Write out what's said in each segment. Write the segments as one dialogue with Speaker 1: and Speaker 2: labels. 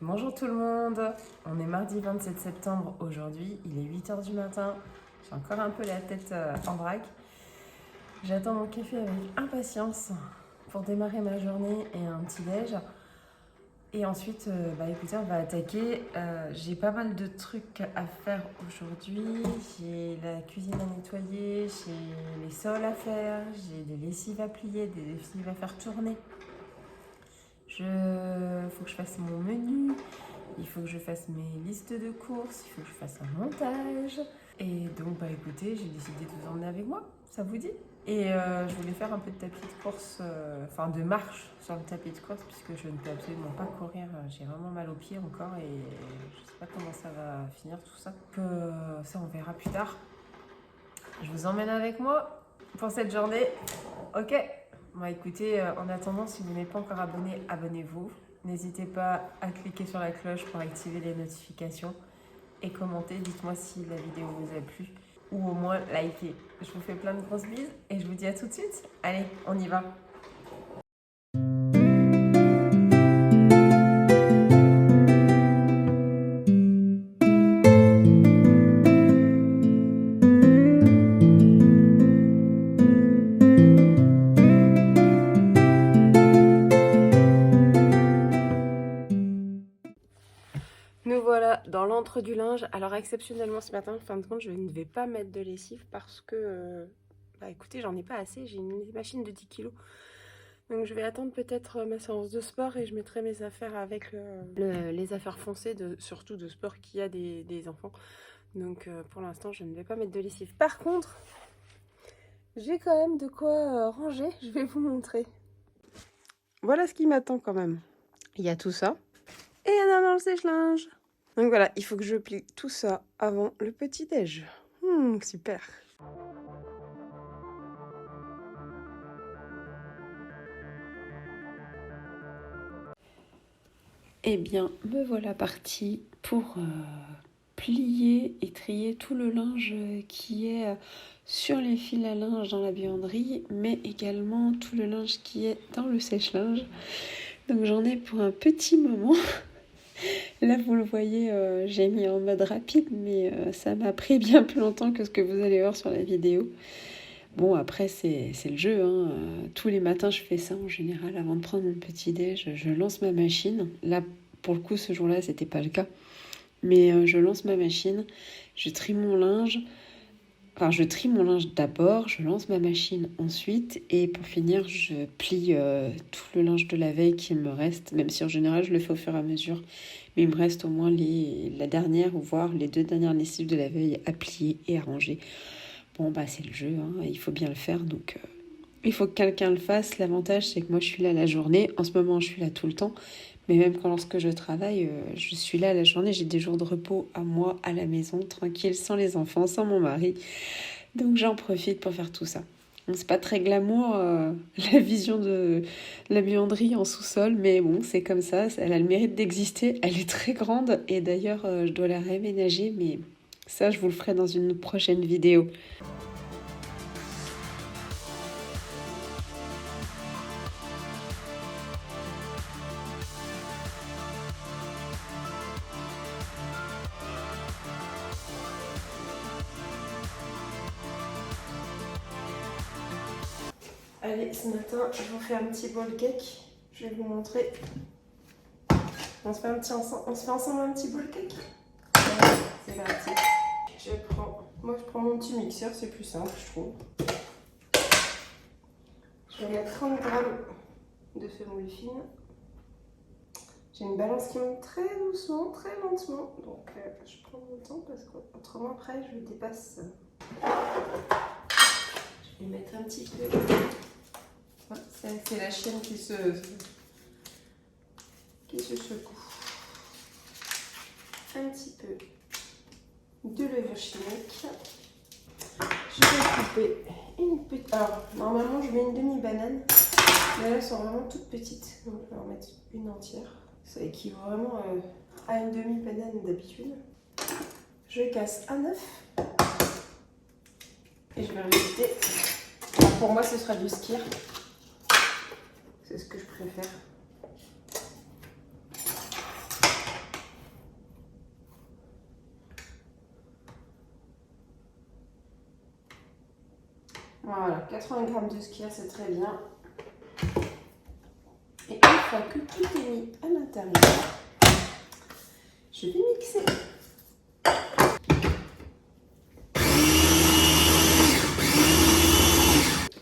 Speaker 1: Bonjour tout le monde, on est mardi 27 septembre aujourd'hui, il est 8h du matin, j'ai encore un peu la tête en vrac. J'attends mon café avec impatience pour démarrer ma journée et un petit déj. Et ensuite, écoutez, on va attaquer. J'ai pas mal de trucs à faire aujourd'hui. J'ai la cuisine à nettoyer, j'ai les sols à faire, j'ai des lessives à plier, des lessives à faire tourner. Faut que je fasse mon menu, il faut que je fasse mes listes de courses, il faut que je fasse un montage. Et donc, écoutez, j'ai décidé de vous emmener avec moi, ça vous dit? Et je voulais faire un peu de tapis de course, de marche sur le tapis de course, puisque je ne peux absolument pas courir. J'ai vraiment mal aux pieds encore et je ne sais pas comment ça va finir tout ça. Ça, on verra plus tard. Je vous emmène avec moi pour cette journée. Ok. Écoutez, en attendant, si vous n'êtes pas encore abonné, abonnez-vous. N'hésitez pas à cliquer sur la cloche pour activer les notifications et commenter. Dites-moi si la vidéo vous a plu ou au moins likez. Je vous fais plein de grosses bises et je vous dis à tout de suite. Allez, on y va. Nous voilà dans l'antre du linge. Alors exceptionnellement ce matin, en fin de compte, je ne vais pas mettre de lessive parce que, écoutez, j'en ai pas assez. J'ai une machine de 10 kg. Donc je vais attendre peut-être ma séance de sport et je mettrai mes affaires avec les affaires foncées, surtout de sport qui a des enfants. Donc pour l'instant, je ne vais pas mettre de lessive. Par contre, j'ai quand même de quoi ranger. Je vais vous montrer. Voilà ce qui m'attend quand même. Il y a tout ça. Et il y en a dans le sèche-linge. Donc voilà, il faut que je plie tout ça avant le petit-déj. Super. Eh bien, me voilà partie pour plier et trier tout le linge qui est sur les fils à linge dans la buanderie, mais également tout le linge qui est dans le sèche-linge. Donc j'en ai pour un petit moment. Là, vous le voyez, j'ai mis en mode rapide, mais ça m'a pris bien plus longtemps que ce que vous allez voir sur la vidéo. Bon, après, c'est le jeu, hein. Tous les matins, je fais ça en général. Avant de prendre mon petit-déj, je lance ma machine. Là, pour le coup, ce jour-là, c'était pas le cas. Mais je lance ma machine, je trie mon linge. Enfin, je trie mon linge d'abord, je lance ma machine ensuite. Et pour finir, je plie tout le linge de la veille qui me reste. Même si en général, je le fais au fur et à mesure. Mais il me reste au moins la dernière, ou voire les 2 dernières lessives de la veille à plier et à ranger. Bon, c'est le jeu, hein, il faut bien le faire, donc il faut que quelqu'un le fasse. L'avantage, c'est que moi, je suis là la journée. En ce moment, je suis là tout le temps. Mais même lorsque je travaille, je suis là la journée. J'ai des jours de repos à moi, à la maison, tranquille, sans les enfants, sans mon mari. Donc, j'en profite pour faire tout ça. Bon, c'est pas très glamour, la vision de la buanderie en sous-sol, mais bon, c'est comme ça. Elle a le mérite d'exister. Elle est très grande. Et d'ailleurs, je dois la réaménager, mais ça, je vous le ferai dans une prochaine vidéo. Allez, ce matin, je vous fais un petit bowl cake. Je vais vous montrer. On se fait ensemble un petit bowl cake. Allez, c'est parti. Moi, je prends mon petit mixeur, c'est plus simple, je trouve. Je vais mettre 30 g de semoule fine. J'ai une balance qui monte très doucement, très lentement. Donc, je prends mon temps parce qu'autrement, après, je dépasse. Je vais mettre un petit peu. C'est la chienne qui se secoue. Un petit peu de levure chimique. Je vais couper une petite. Alors, normalement, je mets une demi-banane. Mais là, elles sont vraiment toutes petites. Donc, je vais en mettre une entière. Ça équivaut vraiment à une demi-banane d'habitude. Je casse un œuf. Et je vais rajouter. Pour moi, ce sera du skyr. C'est ce que je préfère. Voilà, 80 g de skyr, c'est très bien. Et une fois que tout est mis à l'intérieur, je vais mixer.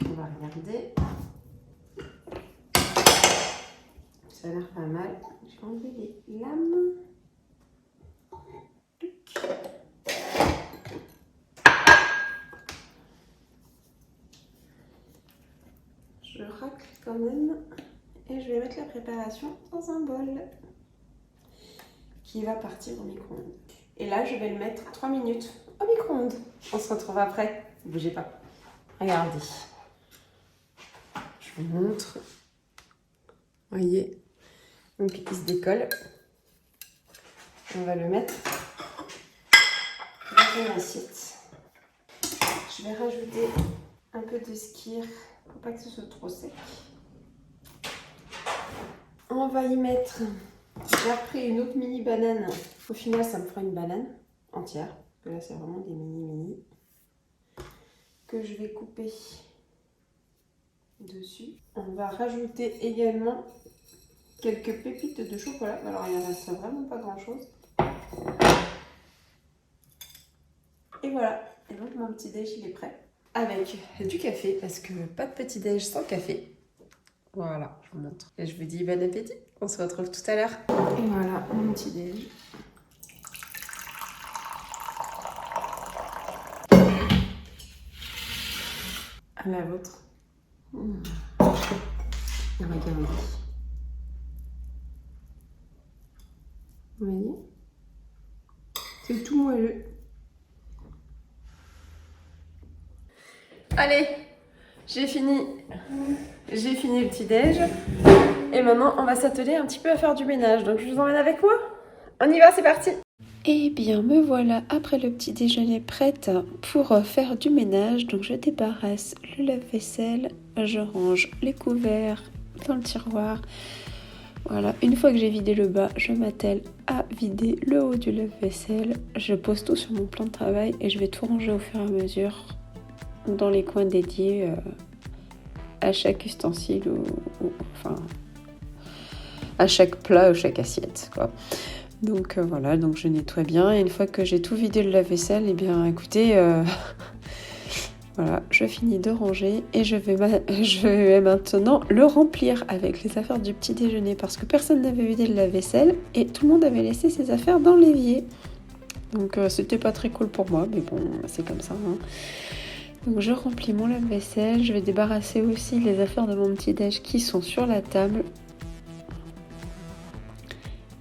Speaker 1: On va regarder. Ça a l'air pas mal. Je vais enlever les lames. Je racle quand même et je vais mettre la préparation dans un bol qui va partir au micro-ondes. Et là, je vais le mettre 3 minutes au micro-ondes. On se retrouve après. Ne bougez pas. Regardez. Je vous montre. Voyez. Donc, il se décolle. On va le mettre dans une assiette. Je vais rajouter un peu de skyr pour pas que ce soit trop sec. On va y mettre, j'ai pris une autre mini banane. Au final, ça me fera une banane entière. Parce que là, c'est vraiment des mini que je vais couper dessus. On va rajouter également quelques pépites de chocolat. Alors, il n'y en reste vraiment pas grand chose. Et voilà. Et donc, mon petit déj, il est prêt. Avec du café, parce que pas de petit déj sans café. Voilà, je vous montre. Et je vous dis bon appétit. On se retrouve tout à l'heure. Et voilà, mon petit déj. À la vôtre. Et regardez. Vous voyez? C'est tout moelleux. Allez, j'ai fini le petit-déj. Et maintenant, on va s'atteler un petit peu à faire du ménage. Donc, je vous emmène avec moi. On y va, c'est parti. Eh bien, me voilà après le petit déjeuner prête pour faire du ménage. Donc, je débarrasse le lave-vaisselle. Je range les couverts dans le tiroir. Voilà, une fois que j'ai vidé le bas, je m'attelle à vider le haut du lave-vaisselle. Je pose tout sur mon plan de travail et je vais tout ranger au fur et à mesure dans les coins dédiés à chaque ustensile enfin à chaque plat ou chaque assiette, quoi. Donc voilà, donc je nettoie bien et une fois que j'ai tout vidé le lave-vaisselle, eh bien écoutez, voilà, je finis de ranger et je vais maintenant le remplir avec les affaires du petit déjeuner parce que personne n'avait vidé le lave-vaisselle et tout le monde avait laissé ses affaires dans l'évier. Donc c'était pas très cool pour moi, mais bon, c'est comme ça, hein. Donc je remplis mon lave-vaisselle, je vais débarrasser aussi les affaires de mon petit-déj qui sont sur la table.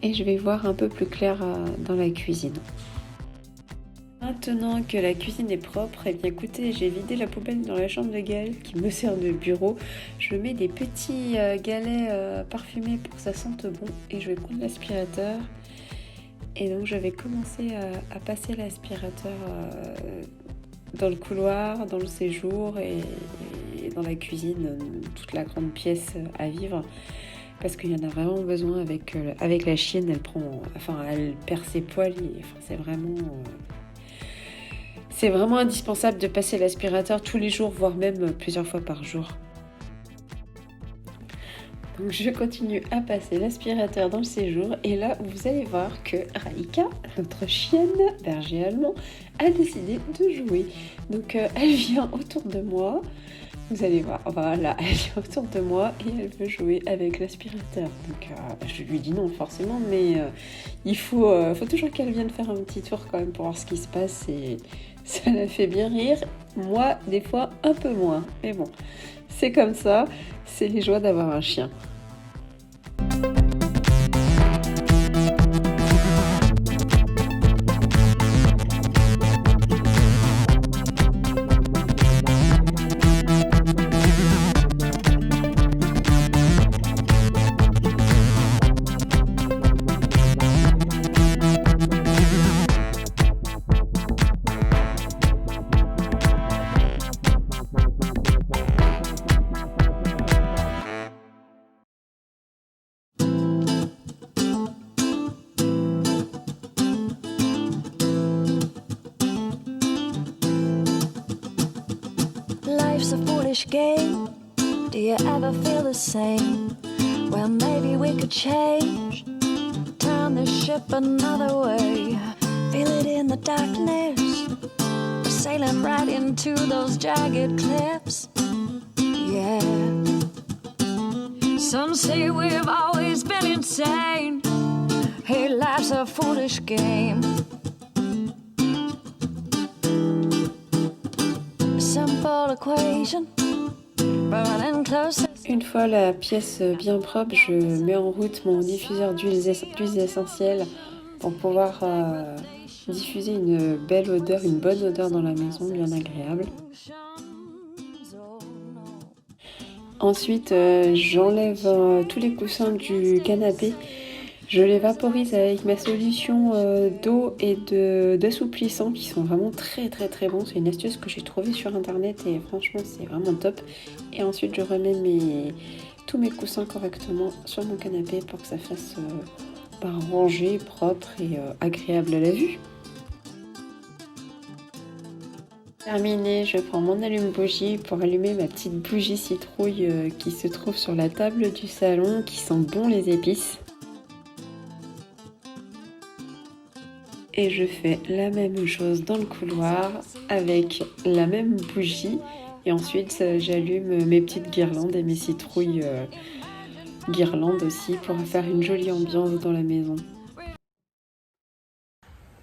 Speaker 1: Et je vais voir un peu plus clair dans la cuisine. Maintenant que la cuisine est propre, et bien écoutez, j'ai vidé la poubelle dans la chambre de Gaël qui me sert de bureau. Je mets des petits galets parfumés pour que ça sente bon et je vais prendre l'aspirateur. Et donc je vais commencer à passer l'aspirateur dans le couloir, dans le séjour et dans la cuisine, toute la grande pièce à vivre. Parce qu'il y en a vraiment besoin avec la chienne, elle perd ses poils. C'est vraiment indispensable de passer l'aspirateur tous les jours, voire même plusieurs fois par jour. Donc je continue à passer l'aspirateur dans le séjour et là vous allez voir que Raïka, notre chienne berger allemand, a décidé de jouer. Donc elle vient autour de moi. Vous allez voir, voilà, elle est autour de moi et elle veut jouer avec l'aspirateur. Donc je lui dis non forcément, mais il faut toujours qu'elle vienne faire un petit tour quand même pour voir ce qui se passe et ça la fait bien rire. Moi, des fois, un peu moins. Mais bon, c'est comme ça, c'est les joies d'avoir un chien.
Speaker 2: life's a foolish game. Do you ever feel the same? Well, maybe we could change, turn the ship another way. Feel it in the darkness, we're sailing right into those jagged cliffs. Yeah. Some say we've always been insane. Hey, life's a foolish game. Simple equation, burning close.
Speaker 1: Une fois la pièce bien propre, je mets en route mon diffuseur d'huiles essentielles pour pouvoir diffuser une belle odeur, une bonne odeur dans la maison, bien agréable. Ensuite, j'enlève tous les coussins du canapé. Je les vaporise avec ma solution d'eau et d'assouplissant qui sont vraiment très très très bons. C'est une astuce que j'ai trouvée sur internet et franchement c'est vraiment top. Et ensuite je remets tous mes coussins correctement sur mon canapé pour que ça fasse rangé, propre et agréable à la vue. Terminé, je prends mon allume-bougie pour allumer ma petite bougie citrouille qui se trouve sur la table du salon, qui sent bon les épices. Et je fais la même chose dans le couloir avec la même bougie. Et ensuite, j'allume mes petites guirlandes et mes citrouilles guirlandes aussi pour faire une jolie ambiance dans la maison.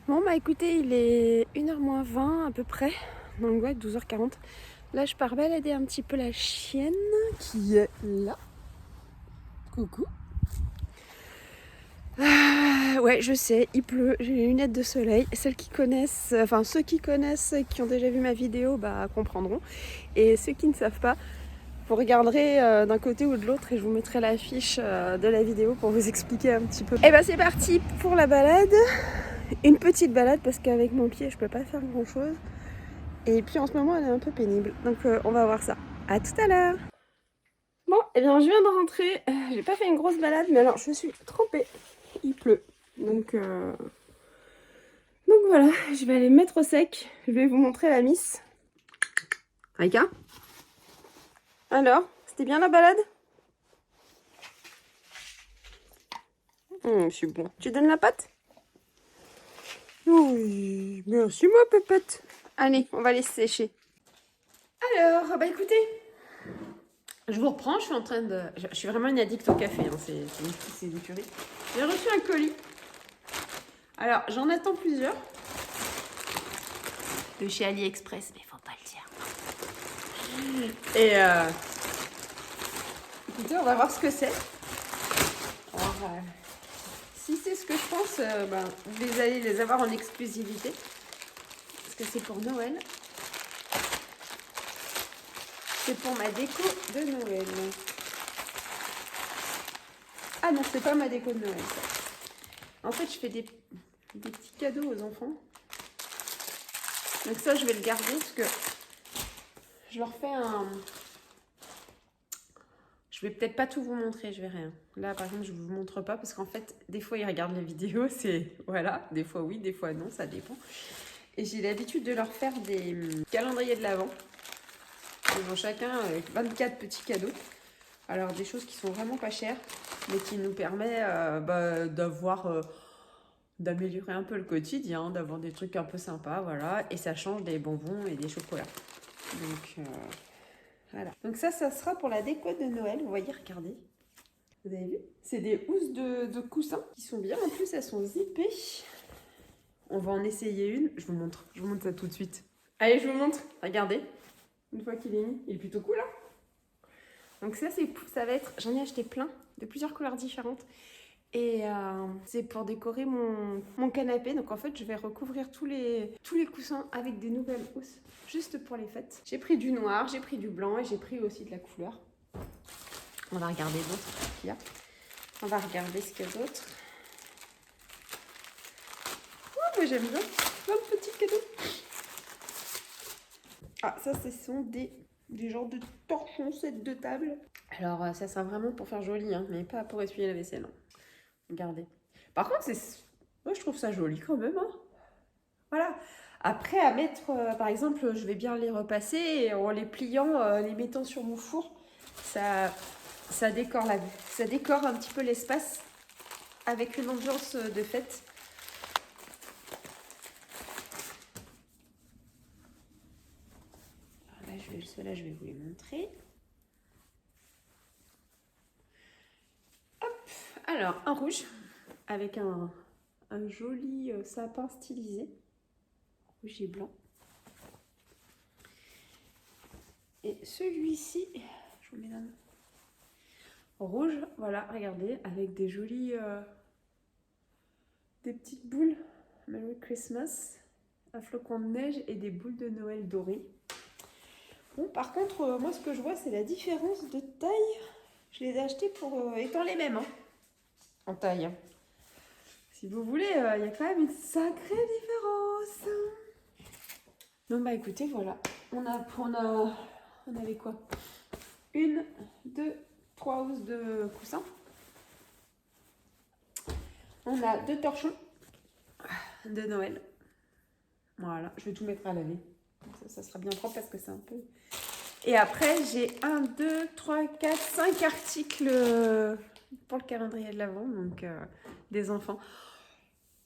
Speaker 1: Bon bah écoutez, il est 1h moins 20 à peu près, donc ouais 12h40. Là je pars balader un petit peu la chienne qui est là. Coucou. Ouais je sais, il pleut, j'ai les lunettes de soleil. Ceux qui connaissent, qui ont déjà vu ma vidéo bah comprendront. Et ceux qui ne savent pas, vous regarderez d'un côté ou de l'autre et je vous mettrai l'affiche de la vidéo pour vous expliquer un petit peu. Et bah c'est parti pour la balade. Une petite balade parce qu'avec mon pied je peux pas faire grand chose. Et puis en ce moment elle est un peu pénible. Donc on va voir ça. À tout à l'heure. Bon, et bien je viens de rentrer. J'ai pas fait une grosse balade mais alors je suis trempée. Il pleut. Donc voilà, je vais aller me mettre au sec. Je vais vous montrer la miss. Raika? Alors, c'était bien la balade? C'est bon. Tu donnes la pâte? Oui, merci ma pépette. Allez, on va les sécher. Alors, bah écoutez, je vous reprends, je suis en train de... Je suis vraiment une addict au café, hein. C'est une tuerie. J'ai reçu un colis. Alors, j'en attends plusieurs. De chez AliExpress, mais faut pas le dire. Et écoutez, on va voir ce que c'est. Alors, si c'est ce que je pense, vous allez les avoir en exclusivité. Parce que c'est pour Noël. C'est pour ma déco de Noël. Ah non, c'est pas ma déco de Noël, ça. En fait, je fais des petits cadeaux aux enfants. Donc ça, je vais le garder parce que je leur fais un... Je vais peut-être pas tout vous montrer, je verrai. Là, par exemple, je vous montre pas parce qu'en fait, des fois, ils regardent les vidéos, c'est... Voilà, des fois oui, des fois non, ça dépend. Et j'ai l'habitude de leur faire des calendriers de l'Avent. Ils ont chacun 24 petits cadeaux. Alors, des choses qui sont vraiment pas chères, mais qui nous permettent d'améliorer un peu le quotidien, d'avoir des trucs un peu sympas, voilà. Et ça change des bonbons et des chocolats. Donc... voilà. Donc ça sera pour la déco de Noël. Vous voyez, regardez. Vous avez vu? C'est des housses de coussins qui sont bien. En plus, elles sont zippées. On va en essayer une. Je vous montre ça tout de suite. Allez, je vous montre. Regardez. Une fois qu'il est mis, il est plutôt cool, hein? Donc ça va être... J'en ai acheté plein, de plusieurs couleurs différentes. Et c'est pour décorer mon canapé. Donc en fait, je vais recouvrir tous les coussins avec des nouvelles housses, juste pour les fêtes. J'ai pris du noir, j'ai pris du blanc et j'ai pris aussi de la couleur. On va regarder d'autres qu'il y a. On va regarder ce qu'il y a d'autre. Oh, mais j'aime bien. Plein de petits cadeaux. Ah, ça, ce sont des genres de torchons, set de table. Alors, ça sert vraiment pour faire joli, hein, mais pas pour essuyer la vaisselle. Hein. Regardez. Par contre, moi, je trouve ça joli quand même. Hein. Voilà. Après, à mettre, par exemple, je vais bien les repasser et en les pliant, les mettant sur mon four, ça décore la vue. Ça décore un petit peu l'espace avec une ambiance de fête. Alors là, ceux-là, je vais vous les montrer. Hop. Alors, un rouge avec un joli sapin stylisé. Rouge et blanc. Et celui-ci, je vous mets là. Rouge, voilà, regardez, avec des jolies... des petites boules. Merry Christmas. Un flocon de neige et des boules de Noël dorées. Bon, par contre, moi, ce que je vois, c'est la différence de taille. Je les ai achetés pour étant les mêmes, hein, en taille. Si vous voulez, il y a quand même une sacrée différence. Donc, bah écoutez, voilà. On avait quoi? 1, 2, 3 housses de coussins. On a 2 torchons de Noël. Voilà, je vais tout mettre à laver. Ça sera bien propre parce que c'est un peu... Et après, j'ai 1, 2, 3, 4, 5 articles pour le calendrier de l'Avent, donc des enfants.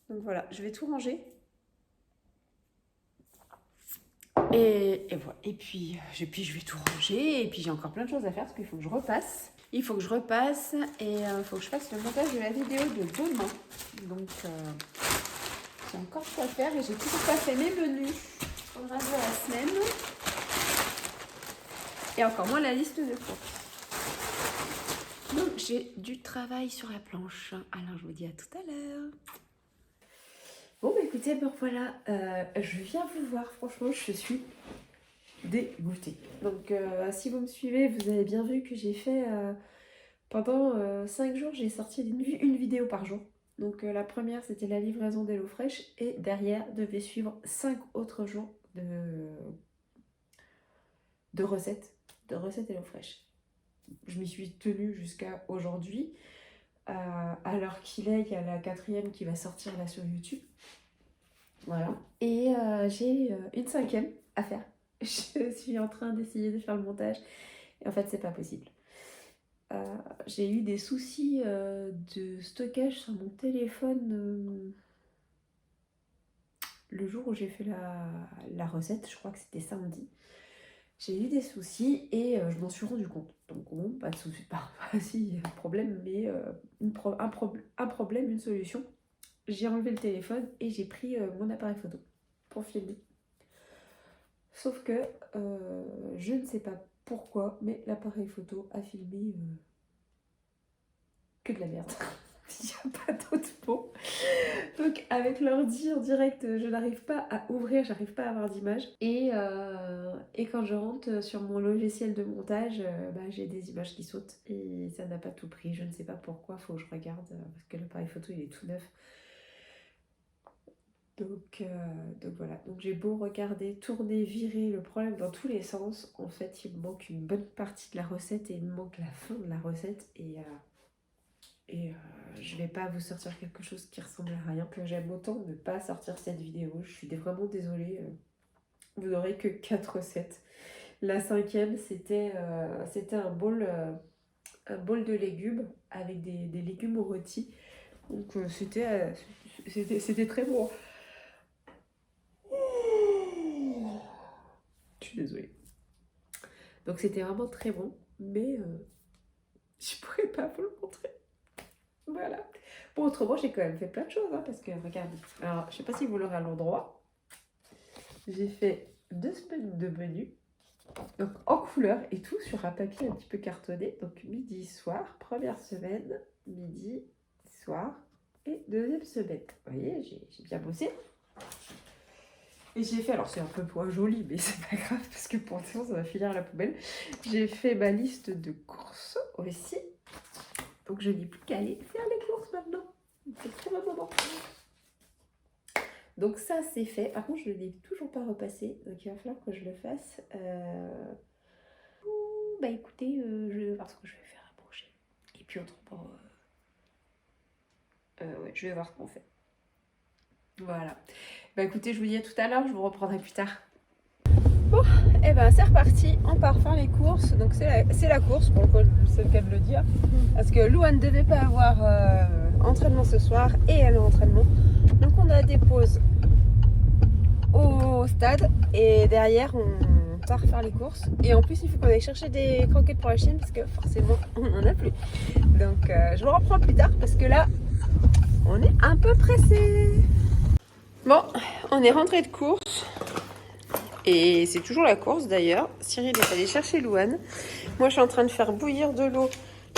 Speaker 1: Donc voilà, je vais tout ranger. Et voilà. Et puis, je vais tout ranger. Et puis, j'ai encore plein de choses à faire parce qu'il faut que je repasse. Il faut que je repasse et il faut que je fasse le montage de la vidéo de demain. Donc, j'ai encore quoi faire et j'ai toujours pas fait mes menus pour le reste de la semaine. Et encore moins la liste de courses. Donc, j'ai du travail sur la planche. Alors, je vous dis à tout à l'heure. Bon, bah écoutez, ben voilà, je viens vous voir. Franchement, je suis dégoûtée. Donc, si vous me suivez, vous avez bien vu que j'ai fait... pendant 5 jours, j'ai sorti une vidéo par jour. Donc, la première, c'était la livraison d'HelloFresh. Et derrière, devait suivre 5 autres jours de recettes HelloFresh. Je m'y suis tenue jusqu'à aujourd'hui. Alors qu'il est, il y a la 4e qui va sortir là sur YouTube. Voilà. Et j'ai une 5e à faire. Je suis en train d'essayer de faire le montage. Et en fait, c'est pas possible. J'ai eu des soucis de stockage sur mon téléphone le jour où j'ai fait la recette. Je crois que c'était samedi. J'ai eu des soucis et je m'en suis rendu compte. Donc bon, pas de soucis, pas si problème, mais un problème, une solution. J'ai enlevé le téléphone et j'ai pris mon appareil photo pour filmer. Sauf que je ne sais pas pourquoi, mais l'appareil photo a filmé que de la merde. Il n'y a pas d'autre mot. Donc avec l'ordi en direct, je n'arrive pas à ouvrir, j'arrive pas à avoir d'image. Et quand je rentre sur mon logiciel de montage, j'ai des images qui sautent et ça n'a pas tout pris. Je ne sais pas pourquoi, faut que je regarde parce que l'appareil photo il est tout neuf. Donc voilà, donc j'ai beau regarder, tourner, virer, le problème dans tous les sens, en fait il me manque une bonne partie de la recette et il me manque la fin de la recette et je vais pas vous sortir quelque chose qui ressemble à rien, que j'aime autant ne pas sortir cette vidéo, je suis vraiment désolée, vous n'aurez que 4 recettes. La 5e c'était un bol de légumes avec des légumes rôtis, donc c'était très bon. Je suis désolée. Donc c'était vraiment très bon, mais je pourrais pas vous le montrer. Voilà. Bon, autrement, j'ai quand même fait plein de choses, hein, parce que, regardez. Alors, je sais pas si vous l'aurez à l'endroit. J'ai fait 2 semaines de menu, donc en couleur et tout, sur un papier un petit peu cartonné. Donc midi, soir, première semaine, midi, soir, et 2e semaine. Vous voyez, j'ai bien bossé. Et j'ai fait, alors c'est un peu point joli, mais c'est pas grave, parce que pour l'instant, ça va finir à la poubelle. J'ai fait ma liste de courses aussi. Donc je n'ai plus qu'à aller faire les courses maintenant. C'est trop le moment. Donc ça c'est fait. Par contre je ne l'ai toujours pas repassé. Donc il va falloir que je le fasse. Bah écoutez, je vais voir ce que je vais faire à manger. Et puis autrement, ouais, je vais voir ce qu'on fait. Voilà. Bah écoutez, je vous dis à tout à l'heure, je vous reprendrai plus tard. Bon, et ben c'est reparti, on part faire les courses. Donc c'est la course, pour le coup, c'est le cas de le dire. Parce que Louane ne devait pas avoir entraînement ce soir et elle a entraînement. Donc on a des pauses au stade et derrière on part faire les courses. Et en plus il faut qu'on aille chercher des croquettes pour la chienne parce que forcément on n'en a plus. Donc je vous reprends plus tard parce que là on est un peu pressé. Bon, on est rentré de course. Et c'est toujours la course d'ailleurs. Cyril est allé chercher Louane. Moi je suis en train de faire bouillir de l'eau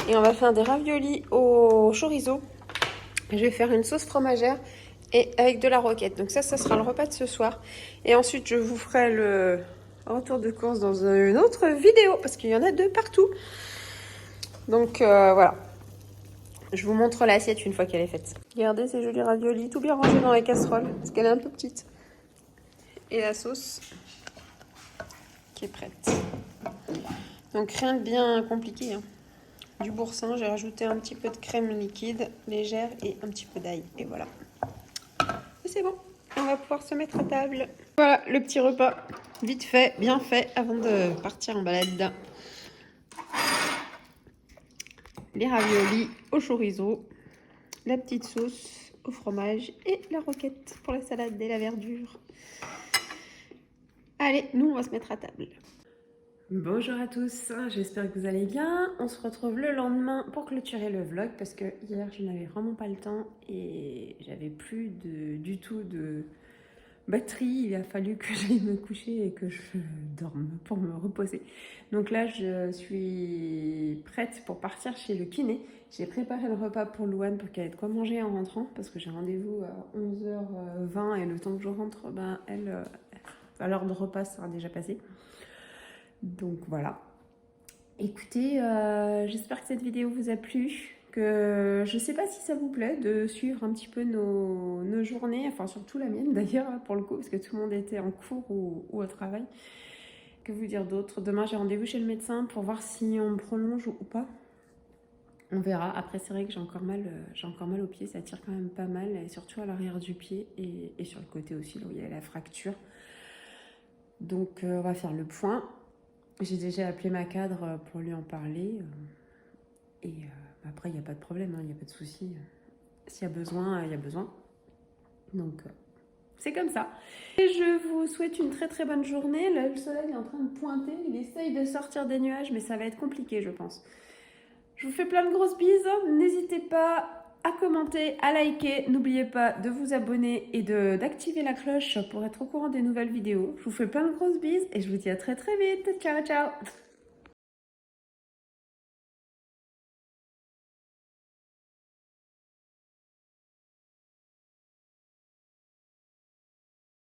Speaker 1: et on va faire des raviolis au chorizo. Je vais faire une sauce fromagère et avec de la roquette. Donc ça sera le repas de ce soir. Et ensuite je vous ferai le retour de course dans une autre vidéo parce qu'il y en a deux partout. Donc voilà. Je vous montre l'assiette une fois qu'elle est faite. Regardez ces jolis raviolis tout bien rangés dans la casserole parce qu'elle est un peu petite. Et la sauce qui est prête. Donc rien de bien compliqué. Hein. Du boursin, j'ai rajouté un petit peu de crème liquide légère et un petit peu d'ail. Et voilà. Et c'est bon, on va pouvoir se mettre à table. Voilà le petit repas, vite fait, bien fait, avant de partir en balade. Les raviolis au chorizo, la petite sauce au fromage et la roquette pour la salade et la verdure. Allez, nous on va se mettre à table. Bonjour à tous, j'espère que vous allez bien. On se retrouve le lendemain pour clôturer le vlog parce que hier je n'avais vraiment pas le temps et j'avais plus du tout de batterie. Il a fallu que j'aille me coucher et que je dorme pour me reposer. Donc là je suis prête pour partir chez le kiné. J'ai préparé le repas pour Louane pour qu'elle ait de quoi manger en rentrant parce que j'ai rendez-vous à 11h20 et le temps que je rentre, ben à l'heure de repas sera déjà passé. Donc voilà. Écoutez, j'espère que cette vidéo vous a plu. Que je ne sais pas si ça vous plaît de suivre un petit peu nos journées, enfin surtout la mienne d'ailleurs pour le coup, parce que tout le monde était en cours ou au travail. Que vous dire d'autre? Demain j'ai rendez-vous chez le médecin pour voir si on me prolonge ou pas. On verra. Après c'est vrai que j'ai encore mal au pied, ça tire quand même pas mal, et surtout à l'arrière du pied et sur le côté aussi, là où il y a la fracture. Donc on va faire le point. J'ai déjà appelé ma cadre pour lui en parler. Et après, il n'y a pas de problème, il n'y a pas de souci. S'il y a besoin, il y a besoin. Donc, c'est comme ça. Et je vous souhaite une très très bonne journée. Là, le soleil est en train de pointer. Il essaye de sortir des nuages, mais ça va être compliqué, je pense. Je vous fais plein de grosses bises. N'hésitez pas à commenter, à liker. N'oubliez pas de vous abonner et d'activer la cloche pour être au courant des nouvelles vidéos. Je vous fais plein de grosses bises et je vous dis à très très vite. Ciao, ciao!